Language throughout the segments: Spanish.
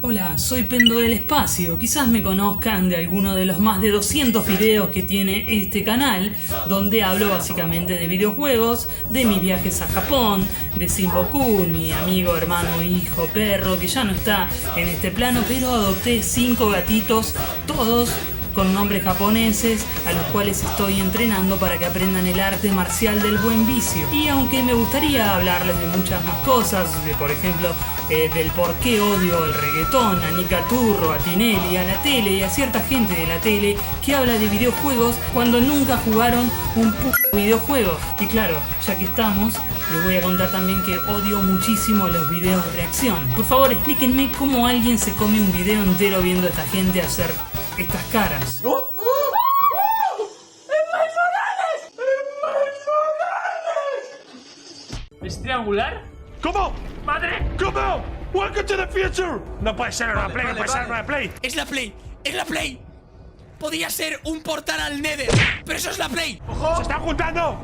Hola, soy Pendo del Espacio. Quizás me conozcan de alguno de los más de 200 videos que tiene este canal, donde hablo básicamente de videojuegos, de mis viajes a Japón, de Sinbokun, mi amigo, hermano, hijo, perro, que ya no está en este plano, pero adopté 5 gatitos, todos con nombres japoneses, a los cuales estoy entrenando para que aprendan el arte marcial del buen vicio. Y aunque me gustaría hablarles de muchas más cosas, de por ejemplo del por qué odio el reggaetón, a Nica Turro, a Tinelli, a la tele y a cierta gente de la tele que habla de videojuegos cuando nunca jugaron un videojuego. Y claro, ya que estamos, les voy a contar también que odio muchísimo los videos de reacción. Por favor, explíquenme cómo alguien se come un video entero viendo a esta gente hacer estas caras. ¿No? ¿Es triangular? ¿Cómo? ¡Madre! ¿Cómo? Welcome to the future. No puede ser una Play, no puede ser una Play. ¡Es la Play! ¡Es la Play! Podía ser un portal al Nether, pero eso es la Play. ¡Ojo! ¡Se están juntando!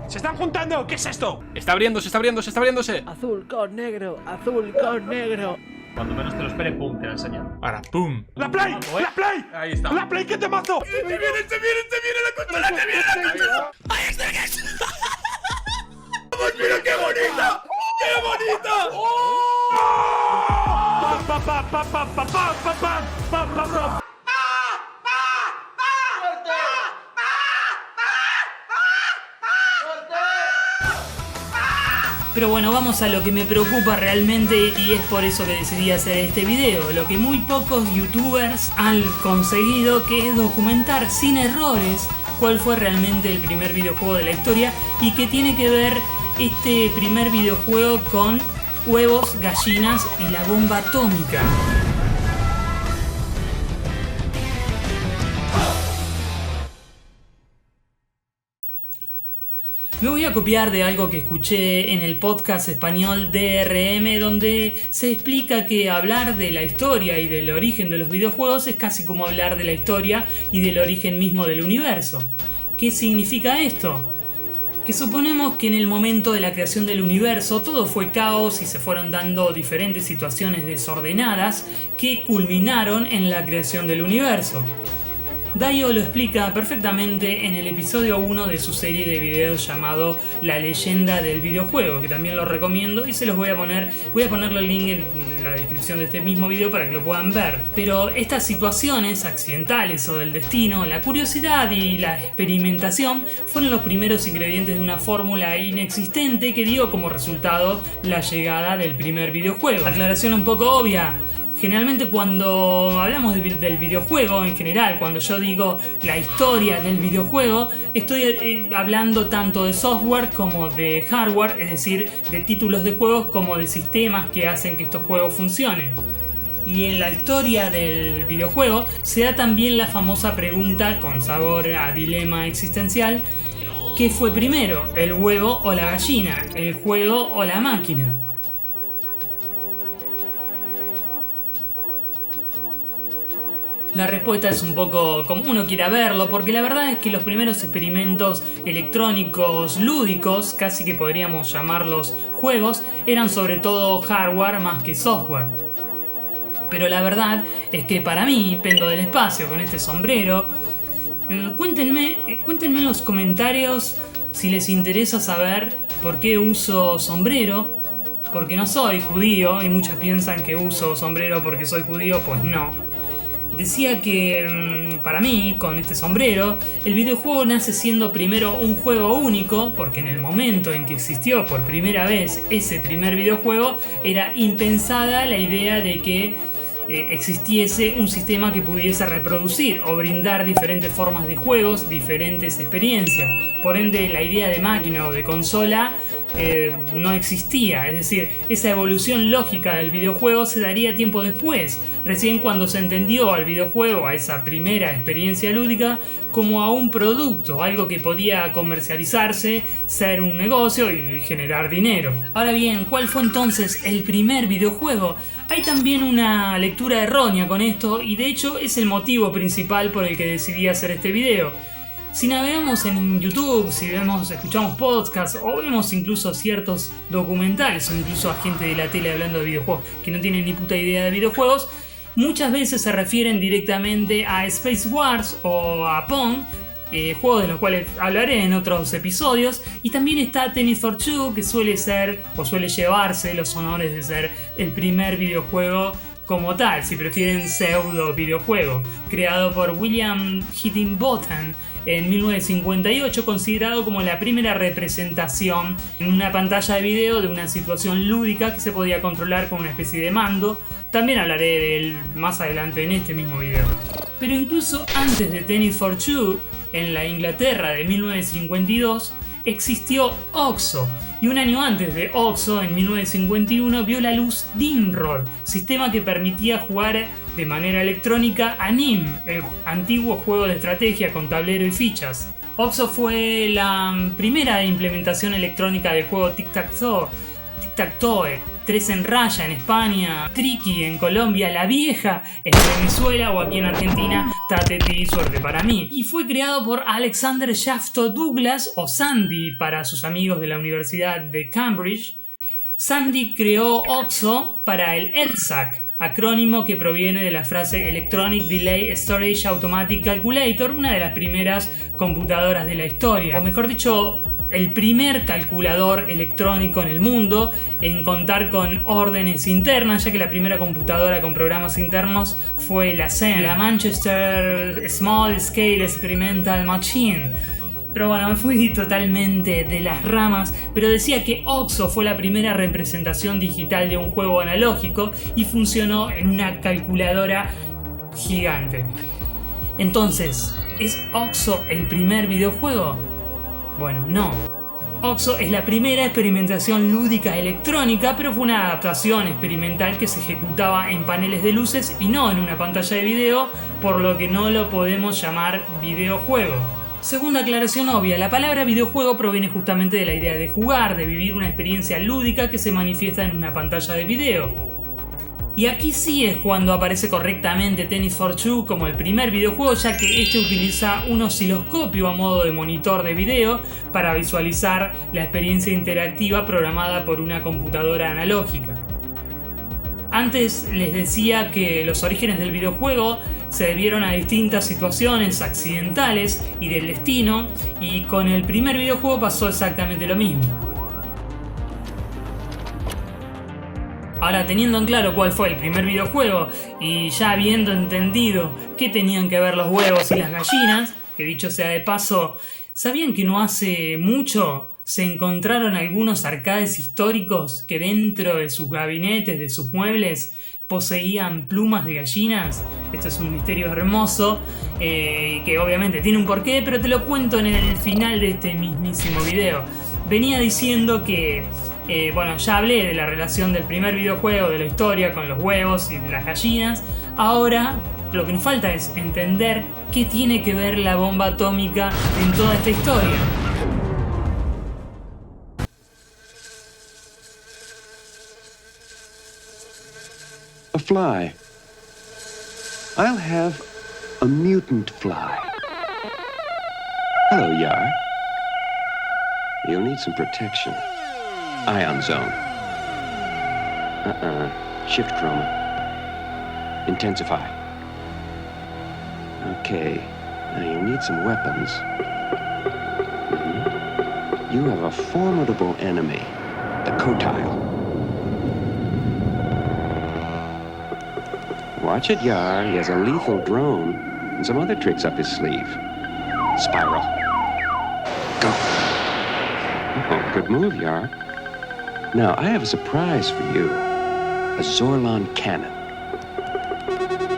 ¡Se están juntando! ¿Qué es esto? Está abriéndose, está abriéndose, está abriéndose. Azul con negro, azul con negro. Cuando menos te lo espere, pum, te la enseñan. Ahora, pum. ¡La Play! ¡La Play! Ahí está. ¡La Play! ¿Qué te mazo? ¡Te viene la consola! ¡Te viene la consola! ¡Ahí está! ¡Vamos, mira qué bonita! ¡Qué bonita! Pa, pa, pa, pa, pa, pa, pa, pa, pa, pa, pa. Pero bueno, vamos a lo que me preocupa realmente y es por eso que decidí hacer este video. Lo que muy pocos youtubers han conseguido, que es documentar sin errores cuál fue realmente el primer videojuego de la historia y qué tiene que ver este primer videojuego con huevos, gallinas y la bomba atómica. Me voy a copiar de algo que escuché en el podcast español DRM, donde se explica que hablar de la historia y del origen de los videojuegos es casi como hablar de la historia y del origen mismo del universo. ¿Qué significa esto? Que suponemos que en el momento de la creación del universo todo fue caos y se fueron dando diferentes situaciones desordenadas que culminaron en la creación del universo. Dayo lo explica perfectamente en el episodio 1 de su serie de videos llamado La leyenda del videojuego, que también lo recomiendo y se los voy a ponerle el link en la descripción de este mismo video para que lo puedan ver. Pero estas situaciones accidentales o del destino, la curiosidad y la experimentación fueron los primeros ingredientes de una fórmula inexistente que dio como resultado la llegada del primer videojuego. Aclaración un poco obvia. Generalmente cuando hablamos del videojuego en general, cuando yo digo la historia del videojuego, estoy hablando tanto de software como de hardware, es decir, de títulos de juegos como de sistemas que hacen que estos juegos funcionen. Y en la historia del videojuego se da también la famosa pregunta con sabor a dilema existencial: ¿qué fue primero, el huevo o la gallina, el juego o la máquina? La respuesta es un poco como uno quiera verlo, porque la verdad es que los primeros experimentos electrónicos lúdicos, casi que podríamos llamarlos juegos, eran sobre todo hardware más que software. Pero la verdad es que para mí, Pendo del Espacio, con este sombrero, cuéntenme en los comentarios si les interesa saber por qué uso sombrero, porque no soy judío y muchos piensan que uso sombrero porque soy judío, pues no. Decía que para mí, con este sombrero, el videojuego nace siendo primero un juego único, porque en el momento en que existió por primera vez ese primer videojuego, era impensada la idea de que existiese un sistema que pudiese reproducir o brindar diferentes formas de juegos, diferentes experiencias. Por ende, la idea de máquina o de consola no existía, es decir, esa evolución lógica del videojuego se daría tiempo después, recién cuando se entendió al videojuego, a esa primera experiencia lúdica, como a un producto, algo que podía comercializarse, ser un negocio y generar dinero. Ahora bien, ¿cuál fue entonces el primer videojuego? Hay también una lectura errónea con esto y de hecho es el motivo principal por el que decidí hacer este video. Si navegamos en YouTube, si escuchamos podcasts o vemos incluso ciertos documentales o incluso a gente de la tele hablando de videojuegos que no tienen ni puta idea de videojuegos, muchas veces se refieren directamente a Space Wars o a Pong, juegos de los cuales hablaré en otros episodios. Y también está Tennis for Two, que suele ser o suele llevarse los honores de ser el primer videojuego como tal, si prefieren pseudo videojuego, creado por William Higginbotham en 1958, considerado como la primera representación en una pantalla de video de una situación lúdica que se podía controlar con una especie de mando. También hablaré de él más adelante en este mismo video. Pero incluso antes de Tennis for Two, en la Inglaterra de 1952, existió OXO. Y un año antes de OXO, en 1951, vio la luz Nimrod, sistema que permitía jugar de manera electrónica a Nim, el antiguo juego de estrategia con tablero y fichas. OXO fue la primera implementación electrónica del juego Tic-Tac-Toe, 3 en raya en España, Tricky en Colombia, La Vieja en Venezuela o aquí en Argentina, Tateti, suerte para mí. Y fue creado por Alexander Shafto Douglas, o Sandy para sus amigos de la Universidad de Cambridge. Sandy creó OXO para el EDSAC, acrónimo que proviene de la frase Electronic Delay Storage Automatic Calculator, una de las primeras computadoras de la historia, o mejor dicho, el primer calculador electrónico en el mundo en contar con órdenes internas, ya que la primera computadora con programas internos fue la SEM, la Manchester Small Scale Experimental Machine. Pero bueno, me fui totalmente de las ramas, pero decía que OXO fue la primera representación digital de un juego analógico y funcionó en una calculadora gigante. Entonces, ¿es OXO el primer videojuego? Bueno, no. OXO es la primera experimentación lúdica electrónica, pero fue una adaptación experimental que se ejecutaba en paneles de luces y no en una pantalla de video, por lo que no lo podemos llamar videojuego. Segunda aclaración obvia, la palabra videojuego proviene justamente de la idea de jugar, de vivir una experiencia lúdica que se manifiesta en una pantalla de video. Y aquí sí es cuando aparece correctamente Tennis for Two como el primer videojuego, ya que este utiliza un osciloscopio a modo de monitor de video para visualizar la experiencia interactiva programada por una computadora analógica. Antes les decía que los orígenes del videojuego se debieron a distintas situaciones accidentales y del destino, y con el primer videojuego pasó exactamente lo mismo. Ahora, teniendo en claro cuál fue el primer videojuego y ya habiendo entendido qué tenían que ver los huevos y las gallinas, que dicho sea de paso, ¿sabían que no hace mucho se encontraron algunos arcades históricos que dentro de sus gabinetes, de sus muebles, poseían plumas de gallinas? Esto es un misterio hermoso que obviamente tiene un porqué, pero te lo cuento en el final de este mismísimo video. Venía diciendo que bueno, ya hablé de la relación del primer videojuego de la historia con los huevos y las gallinas. Ahora lo que nos falta es entender qué tiene que ver la bomba atómica en toda esta historia. A fly. I'll have a mutant fly. Hello, Yar. You'll need some protection. Ion zone. Shift chroma. Intensify. Okay. Now you need some weapons. You have a formidable enemy, the Kotile. Watch it, Yar. He has a lethal drone and some other tricks up his sleeve. Spiral. Go. Oh, good move, Yar. Now, I have a surprise for you. A Zorlon cannon.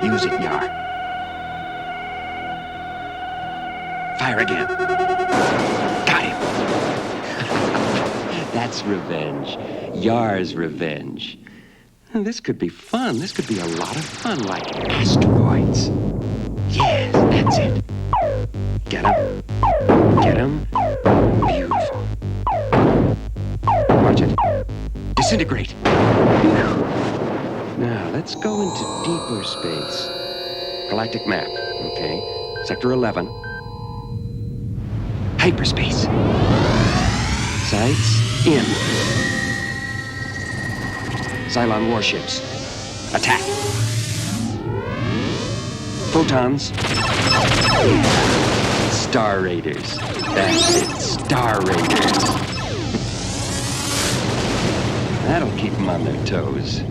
Use it, Yar. Fire again. Got him. That's revenge. Yar's revenge. This could be fun. This could be a lot of fun, like asteroids. Yes, that's it. Get him. Get him. Beautiful. Watch it. Disintegrate. Now, let's go into deeper space. Galactic map, okay? Sector 11. Hyperspace. Sights in. Cylon warships. Attack. Photons. Star Raiders. That's it, Star Raiders. That'll keep them on their toes.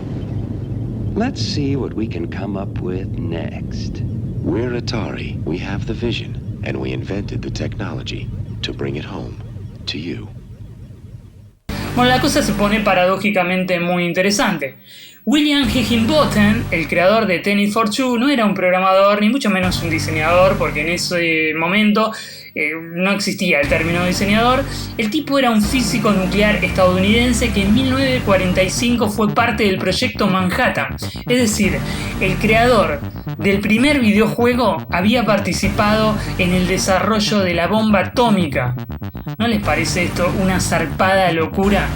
Let's see what we can come up with next. We're Atari. We have the vision, and we invented the technology to bring it home to you. Bueno, la cosa se pone paradójicamente muy interesante. William Higginbotham, el creador de Tennis for Two, no era un programador ni mucho menos un diseñador, porque en ese momento no existía el término diseñador. El tipo era un físico nuclear estadounidense que en 1945 fue parte del proyecto Manhattan. Es decir, el creador del primer videojuego había participado en el desarrollo de la bomba atómica. ¿No les parece esto una zarpada locura?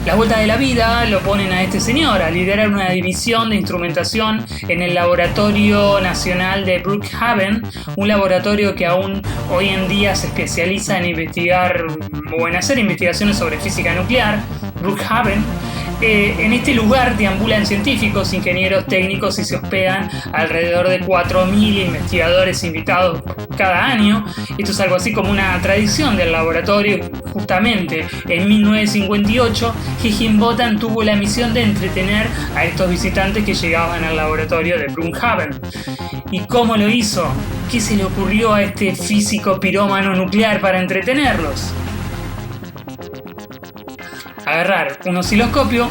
La vuelta de la vida lo ponen a este señor a liderar una división de instrumentación en el Laboratorio Nacional de Brookhaven, un laboratorio que aún hoy en día se especializa en investigar o en hacer investigaciones sobre física nuclear. Brookhaven. En este lugar deambulan científicos, ingenieros técnicos y se hospedan alrededor de 4.000 investigadores invitados cada año. Esto es algo así como una tradición del laboratorio. Justamente en 1958, Higginbotham tuvo la misión de entretener a estos visitantes que llegaban al laboratorio de Brookhaven. ¿Y cómo lo hizo? ¿Qué se le ocurrió a este físico pirómano nuclear para entretenerlos? Agarrar un osciloscopio,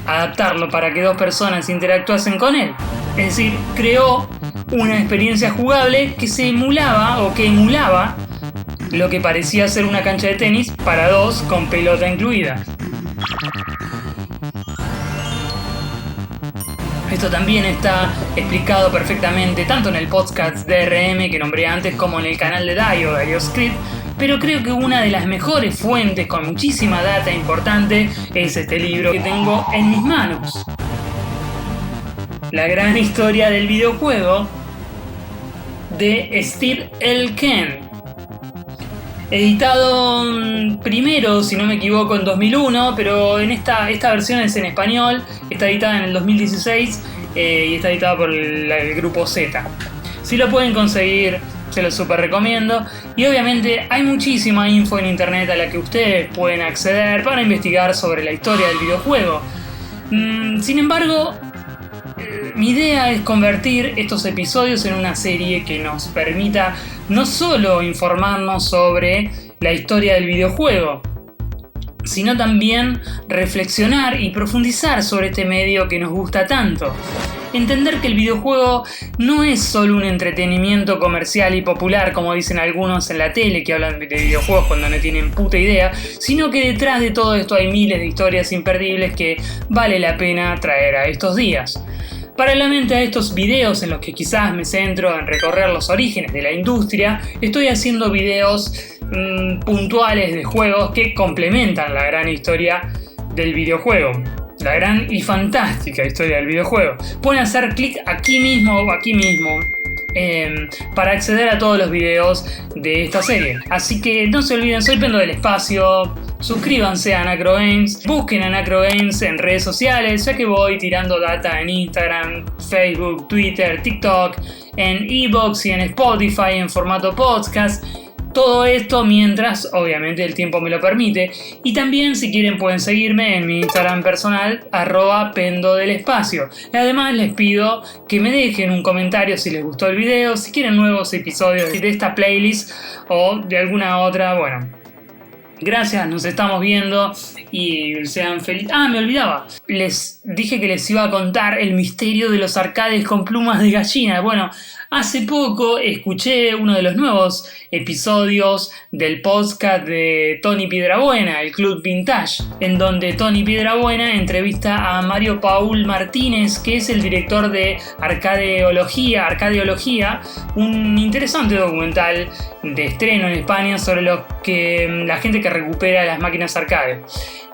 adaptarlo para que dos personas interactuasen con él. Es decir, creó una experiencia jugable que se emulaba o que emulaba lo que parecía ser una cancha de tenis para dos con pelota incluida. Esto también está explicado perfectamente tanto en el podcast DRM que nombré antes como en el canal de DioScript, pero creo que una de las mejores fuentes con muchísima data importante es este libro que tengo en mis manos. La gran historia del videojuego de Steve L. Ken. Editado primero, si no me equivoco, en 2001, pero en esta versión es en español, está editada en el 2016 y está editada por el grupo Z. Si lo pueden conseguir, se lo super recomiendo. Y obviamente hay muchísima info en internet a la que ustedes pueden acceder para investigar sobre la historia del videojuego. Sin embargo, mi idea es convertir estos episodios en una serie que nos permita no solo informarnos sobre la historia del videojuego, sino también reflexionar y profundizar sobre este medio que nos gusta tanto. Entender que el videojuego no es solo un entretenimiento comercial y popular, como dicen algunos en la tele que hablan de videojuegos cuando no tienen puta idea, sino que detrás de todo esto hay miles de historias imperdibles que vale la pena traer a estos días. Paralelamente a estos videos en los que quizás me centro en recorrer los orígenes de la industria, estoy haciendo videos puntuales de juegos que complementan la gran historia del videojuego. La gran y fantástica historia del videojuego. Pueden hacer clic aquí mismo para acceder a todos los videos de esta serie. Así que no se olviden, soy Pendo del Espacio. Suscríbanse a Anacro Games, busquen a Anacro Games en redes sociales, ya que voy tirando data en Instagram, Facebook, Twitter, TikTok, en iVoox y en Spotify en formato podcast. Todo esto mientras, obviamente, el tiempo me lo permite. Y también, si quieren, pueden seguirme en mi Instagram personal, @pendodelespacio. Además, les pido que me dejen un comentario si les gustó el video, si quieren nuevos episodios de esta playlist o de alguna otra. Bueno, gracias, nos estamos viendo y sean felices. Me olvidaba. Les dije que les iba a contar el misterio de los arcades con plumas de gallina. Bueno, hace poco escuché uno de los nuevos episodios del podcast de Tony Piedrabuena, el Club Vintage, en donde Tony Piedrabuena entrevista a Mario Paul Martínez, que es el director de Arcadeología, un interesante documental de estreno en España sobre lo que la gente que que recupera las máquinas arcade.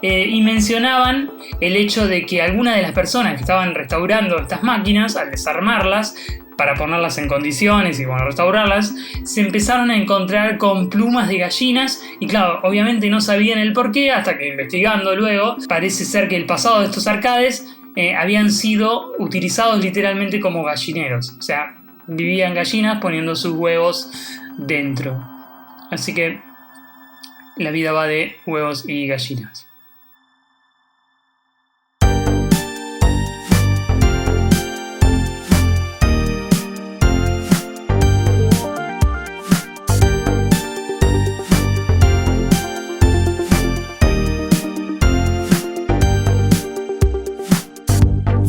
Y mencionaban el hecho de que algunas de las personas que estaban restaurando estas máquinas, al desarmarlas para ponerlas en condiciones y bueno, restaurarlas, se empezaron a encontrar con plumas de gallinas y claro, obviamente no sabían el porqué hasta que investigando luego, parece ser que el pasado de estos arcades habían sido utilizados literalmente como gallineros, o sea, vivían gallinas poniendo sus huevos dentro. Así que la vida va de huevos y gallinas.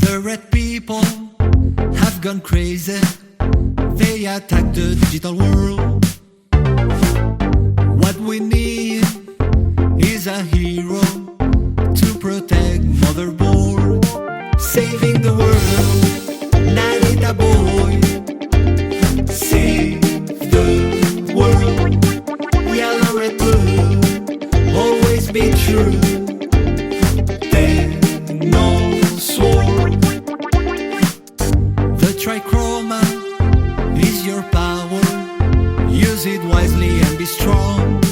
The red people have gone crazy. They attack the digital world. What we need is a hero to protect motherboard. Saving the world, Narita boy. Save the world. Yellow, red, blue. Always be true. No sword. The trichroma is your power. Use it wisely and be strong.